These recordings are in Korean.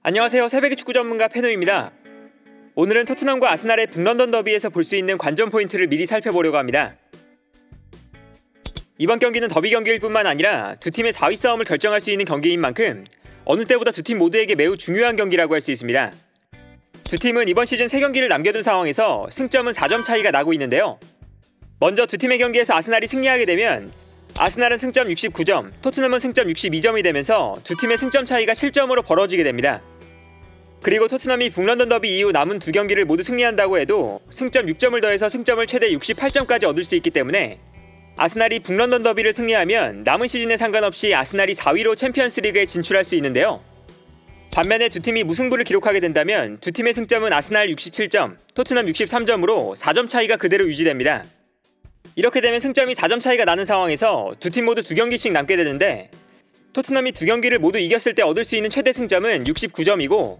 안녕하세요. 새벽의 축구 전문가 페노입니다. 오늘은 토트넘과 아스날의 북런던 더비에서 볼 수 있는 관전 포인트를 미리 살펴보려고 합니다. 이번 경기는 더비 경기일 뿐만 아니라 두 팀의 4위 싸움을 결정할 수 있는 경기인 만큼 어느 때보다 두 팀 모두에게 매우 중요한 경기라고 할 수 있습니다. 두 팀은 이번 시즌 3경기를 남겨둔 상황에서 승점은 4점 차이가 나고 있는데요. 먼저 두 팀의 경기에서 아스날이 승리하게 되면 아스날은 승점 69점, 토트넘은 승점 62점이 되면서 두 팀의 승점 차이가 7점으로 벌어지게 됩니다. 그리고 토트넘이 북런던 더비 이후 남은 두 경기를 모두 승리한다고 해도 승점 6점을 더해서 승점을 최대 68점까지 얻을 수 있기 때문에 아스날이 북런던 더비를 승리하면 남은 시즌에 상관없이 아스날이 4위로 챔피언스 리그에 진출할 수 있는데요. 반면에 두 팀이 무승부를 기록하게 된다면 두 팀의 승점은 아스날 67점, 토트넘 63점으로 4점 차이가 그대로 유지됩니다. 이렇게 되면 승점이 4점 차이가 나는 상황에서 두 팀 모두 2경기씩 남게 되는데 토트넘이 2경기를 모두 이겼을 때 얻을 수 있는 최대 승점은 69점이고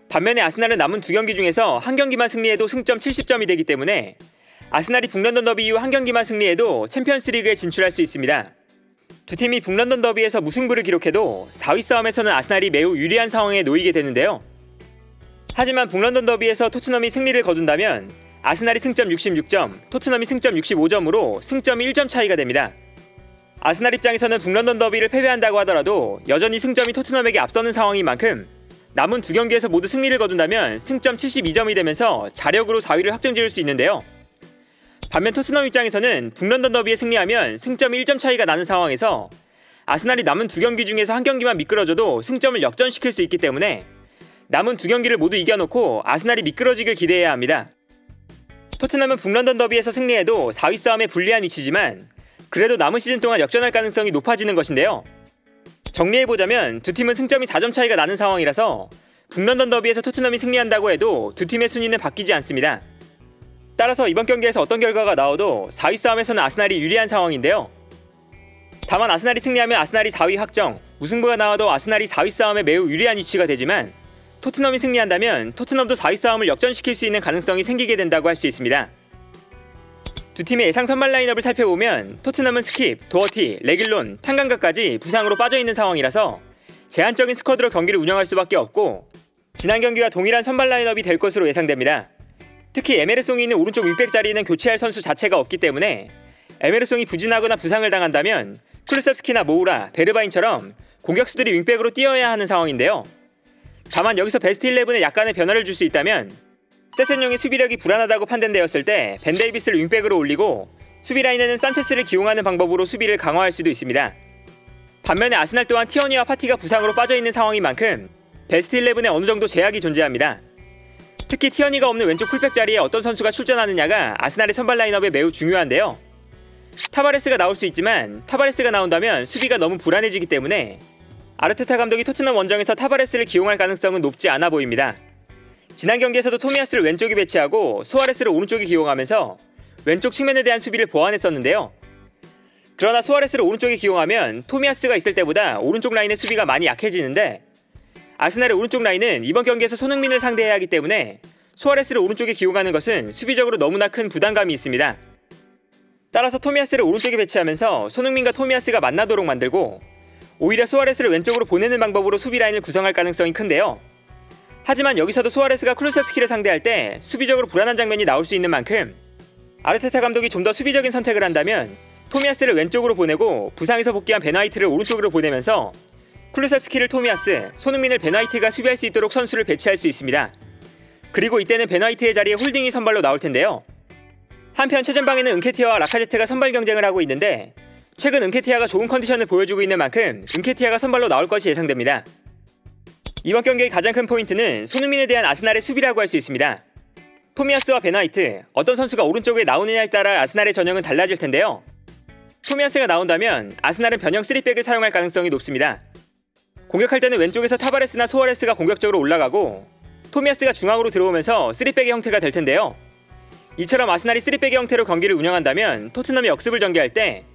반면에 아스날은 남은 2경기 중에서 1경기만 승리해도 승점 70점이 되기 때문에 아스날이 북런던 더비 이후 1경기만 승리해도 챔피언스 리그에 진출할 수 있습니다. 두 팀이 북런던 더비에서 무승부를 기록해도 4위 싸움에서는 아스날이 매우 유리한 상황에 놓이게 되는데요. 하지만 북런던 더비에서 토트넘이 승리를 거둔다면 아스날이 승점 66점, 토트넘이 승점 65점으로 승점이 1점 차이가 됩니다. 아스날 입장에서는 북런던 더비를 패배한다고 하더라도 여전히 승점이 토트넘에게 앞서는 상황인 만큼 남은 2경기에서 모두 승리를 거둔다면 승점 72점이 되면서 자력으로 4위를 확정지을 수 있는데요. 반면 토트넘 입장에서는 북런던 더비에 승리하면 승점이 1점 차이가 나는 상황에서 아스날이 남은 2경기 중에서 1경기만 미끄러져도 승점을 역전시킬 수 있기 때문에 남은 2경기를 모두 이겨놓고 아스날이 미끄러지길 기대해야 합니다. 토트넘은 북런던 더비에서 승리해도 4위 싸움에 불리한 위치지만 그래도 남은 시즌 동안 역전할 가능성이 높아지는 것인데요. 정리해보자면 두 팀은 승점이 4점 차이가 나는 상황이라서 북런던 더비에서 토트넘이 승리한다고 해도 두 팀의 순위는 바뀌지 않습니다. 따라서 이번 경기에서 어떤 결과가 나와도 4위 싸움에서는 아스날이 유리한 상황인데요. 다만 아스날이 승리하면 아스날이 4위 확정, 무승부가 나와도 아스날이 4위 싸움에 매우 유리한 위치가 되지만 토트넘이 승리한다면 토트넘도 4위 싸움을 역전시킬 수 있는 가능성이 생기게 된다고 할 수 있습니다. 두 팀의 예상 선발 라인업을 살펴보면 토트넘은 스킵, 도어티, 레길론, 탄강가까지 부상으로 빠져있는 상황이라서 제한적인 스쿼드로 경기를 운영할 수밖에 없고 지난 경기와 동일한 선발 라인업이 될 것으로 예상됩니다. 특히 에메르송이 있는 오른쪽 윙백 자리에는 교체할 선수 자체가 없기 때문에 에메르송이 부진하거나 부상을 당한다면 쿠루셉스키나 모우라, 베르바인처럼 공격수들이 윙백으로 뛰어야 하는 상황인데요. 다만 여기서 베스트 11에 약간의 변화를 줄 수 있다면 세센용의 수비력이 불안하다고 판단되었을 때 벤 데이비스를 윙백으로 올리고 수비 라인에는 산체스를 기용하는 방법으로 수비를 강화할 수도 있습니다. 반면에 아스날 또한 티어니와 파티가 부상으로 빠져있는 상황인 만큼 베스트 11에 어느 정도 제약이 존재합니다. 특히 티어니가 없는 왼쪽 풀백 자리에 어떤 선수가 출전하느냐가 아스날의 선발 라인업에 매우 중요한데요. 타바레스가 나올 수 있지만 타바레스가 나온다면 수비가 너무 불안해지기 때문에 아르테타 감독이 토트넘 원정에서 타바레스를 기용할 가능성은 높지 않아 보입니다. 지난 경기에서도 토미야스를 왼쪽에 배치하고 수아레스를 오른쪽에 기용하면서 왼쪽 측면에 대한 수비를 보완했었는데요. 그러나 수아레스를 오른쪽에 기용하면 토미야스가 있을 때보다 오른쪽 라인의 수비가 많이 약해지는데 아스날의 오른쪽 라인은 이번 경기에서 손흥민을 상대해야 하기 때문에 수아레스를 오른쪽에 기용하는 것은 수비적으로 너무나 큰 부담감이 있습니다. 따라서 토미야스를 오른쪽에 배치하면서 손흥민과 토미야스가 만나도록 만들고 오히려 수아레스를 왼쪽으로 보내는 방법으로 수비 라인을 구성할 가능성이 큰데요. 하지만 여기서도 수아레스가 쿠루셉스키를 상대할 때 수비적으로 불안한 장면이 나올 수 있는 만큼 아르테타 감독이 좀 더 수비적인 선택을 한다면 토미야스를 왼쪽으로 보내고 부상에서 복귀한 벤 화이트를 오른쪽으로 보내면서 쿠루셉스키를 토미야스, 손흥민을 벤 화이트가 수비할 수 있도록 선수를 배치할 수 있습니다. 그리고 이때는 벤 화이트의 자리에 홀딩이 선발로 나올 텐데요. 한편 최전방에는 은케티아와 라카제트가 선발 경쟁을 하고 있는데 최근 은케티아가 좋은 컨디션을 보여주고 있는 만큼 은케티아가 선발로 나올 것이 예상됩니다. 이번 경기의 가장 큰 포인트는 손흥민에 대한 아스날의 수비라고 할 수 있습니다. 토미야스와 벤 화이트, 어떤 선수가 오른쪽에 나오느냐에 따라 아스날의 전형은 달라질 텐데요. 토미야스가 나온다면 아스날은 변형 3백을 사용할 가능성이 높습니다. 공격할 때는 왼쪽에서 타바레스나 소아레스가 공격적으로 올라가고 토미야스가 중앙으로 들어오면서 3백의 형태가 될 텐데요. 이처럼 아스날이 3백의 형태로 경기를 운영한다면 토트넘이 역습을 전개할 때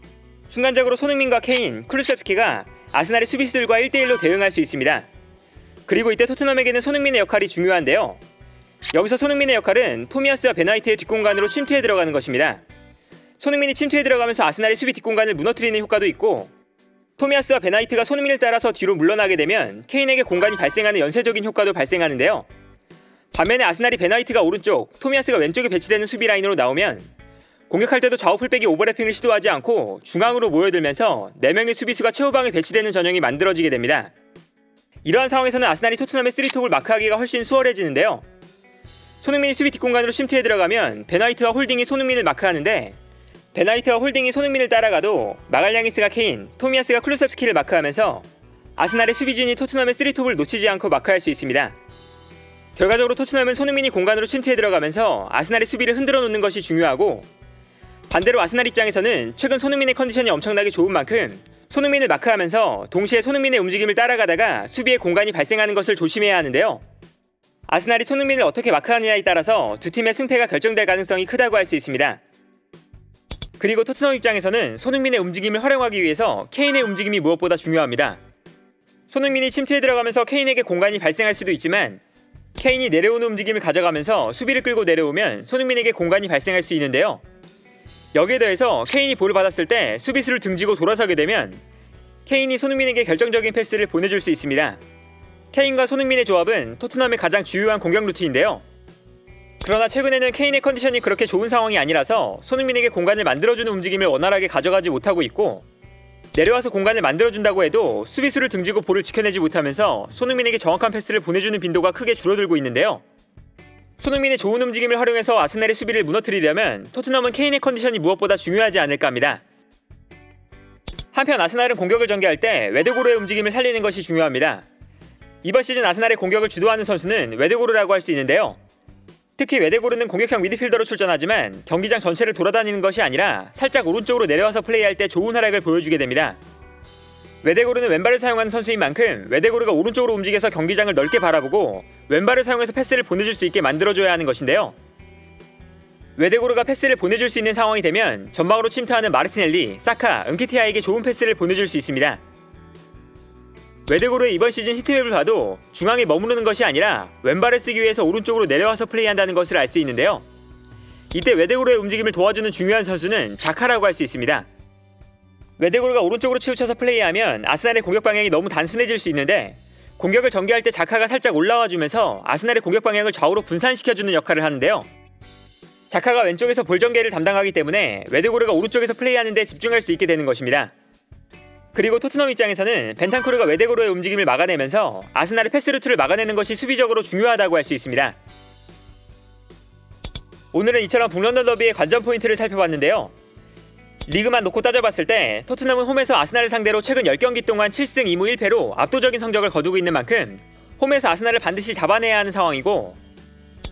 순간적으로 손흥민과 케인, 쿠루셉스키가 아스날의 수비수들과 1대1로 대응할 수 있습니다. 그리고 이때 토트넘에게는 손흥민의 역할이 중요한데요. 여기서 손흥민의 역할은 토미야스와 벤 화이트의 뒷공간으로 침투해 들어가는 것입니다. 손흥민이 침투해 들어가면서 아스날의 수비 뒷공간을 무너뜨리는 효과도 있고 토미야스와 베나이트가 손흥민을 따라서 뒤로 물러나게 되면 케인에게 공간이 발생하는 연쇄적인 효과도 발생하는데요. 반면에 아스날이 베나이트가 오른쪽, 토미야스가 왼쪽에 배치되는 수비 라인으로 나오면 공격할 때도 좌우 풀백이 오버래핑을 시도하지 않고 중앙으로 모여들면서 4명의 수비수가 최후방에 배치되는 전형이 만들어지게 됩니다. 이러한 상황에서는 아스날이 토트넘의 3톱을 마크하기가 훨씬 수월해지는데요. 손흥민이 수비 뒷공간으로 침투해 들어가면 베나이트와 홀딩이 손흥민을 마크하는데 베나이트와 홀딩이 손흥민을 따라가도 마갈량이스가 케인, 토미야스가 클루셉스키를 마크하면서 아스날의 수비진이 토트넘의 3톱을 놓치지 않고 마크할 수 있습니다. 결과적으로 토트넘은 손흥민이 공간으로 침투해 들어가면서 아스날의 수비를 흔들어 놓는 것이 중요하고 반대로 아스날 입장에서는 최근 손흥민의 컨디션이 엄청나게 좋은 만큼 손흥민을 마크하면서 동시에 손흥민의 움직임을 따라가다가 수비에 공간이 발생하는 것을 조심해야 하는데요. 아스날이 손흥민을 어떻게 마크하느냐에 따라서 두 팀의 승패가 결정될 가능성이 크다고 할 수 있습니다. 그리고 토트넘 입장에서는 손흥민의 움직임을 활용하기 위해서 케인의 움직임이 무엇보다 중요합니다. 손흥민이 침투해 들어가면서 케인에게 공간이 발생할 수도 있지만 케인이 내려오는 움직임을 가져가면서 수비를 끌고 내려오면 손흥민에게 공간이 발생할 수 있는데요. 여기에 더해서 케인이 볼을 받았을 때 수비수를 등지고 돌아서게 되면 케인이 손흥민에게 결정적인 패스를 보내줄 수 있습니다. 케인과 손흥민의 조합은 토트넘의 가장 주요한 공격 루트인데요. 그러나 최근에는 케인의 컨디션이 그렇게 좋은 상황이 아니라서 손흥민에게 공간을 만들어주는 움직임을 원활하게 가져가지 못하고 있고 내려와서 공간을 만들어준다고 해도 수비수를 등지고 볼을 지켜내지 못하면서 손흥민에게 정확한 패스를 보내주는 빈도가 크게 줄어들고 있는데요. 손흥민의 좋은 움직임을 활용해서 아스날의 수비를 무너뜨리려면 토트넘은 케인의 컨디션이 무엇보다 중요하지 않을까 합니다. 한편 아스날은 공격을 전개할 때 웨데고르의 움직임을 살리는 것이 중요합니다. 이번 시즌 아스날의 공격을 주도하는 선수는 웨데고르라고 할 수 있는데요. 특히 웨데고르는 공격형 미드필더로 출전하지만 경기장 전체를 돌아다니는 것이 아니라 살짝 오른쪽으로 내려와서 플레이할 때 좋은 활약을 보여주게 됩니다. 웨데고르는 왼발을 사용하는 선수인 만큼 웨데고르가 오른쪽으로 움직여서 경기장을 넓게 바라보고 왼발을 사용해서 패스를 보내줄 수 있게 만들어줘야 하는 것인데요. 웨데고르가 패스를 보내줄 수 있는 상황이 되면 전방으로 침투하는 마르티넬리, 사카, 은키티아에게 좋은 패스를 보내줄 수 있습니다. 웨데고르의 이번 시즌 히트맵을 봐도 중앙에 머무르는 것이 아니라 왼발을 쓰기 위해서 오른쪽으로 내려와서 플레이한다는 것을 알 수 있는데요. 이때 웨데고르의 움직임을 도와주는 중요한 선수는 자카라고 할 수 있습니다. 웨데고르가 오른쪽으로 치우쳐서 플레이하면 아스날의 공격 방향이 너무 단순해질 수 있는데 공격을 전개할 때 자카가 살짝 올라와주면서 아스날의 공격 방향을 좌우로 분산시켜주는 역할을 하는데요. 자카가 왼쪽에서 볼 전개를 담당하기 때문에 웨데고르가 오른쪽에서 플레이하는 데 집중할 수 있게 되는 것입니다. 그리고 토트넘 입장에서는 벤탄쿠르가 웨데고르의 움직임을 막아내면서 아스날의 패스 루트를 막아내는 것이 수비적으로 중요하다고 할 수 있습니다. 오늘은 이처럼 북런던 더비의 관전 포인트를 살펴봤는데요. 리그만 놓고 따져봤을 때 토트넘은 홈에서 아스날을 상대로 최근 10경기 동안 7승 2무 1패로 압도적인 성적을 거두고 있는 만큼 홈에서 아스날을 반드시 잡아내야 하는 상황이고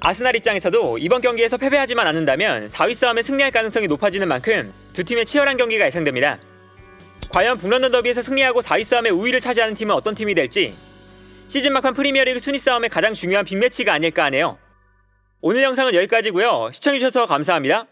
아스날 입장에서도 이번 경기에서 패배하지만 않는다면 4위 싸움에 승리할 가능성이 높아지는 만큼 두 팀의 치열한 경기가 예상됩니다. 과연 북런던 더비에서 승리하고 4위 싸움에 우위를 차지하는 팀은 어떤 팀이 될지 시즌 막판 프리미어리그 순위 싸움의 가장 중요한 빅매치가 아닐까 하네요. 오늘 영상은 여기까지고요. 시청해주셔서 감사합니다.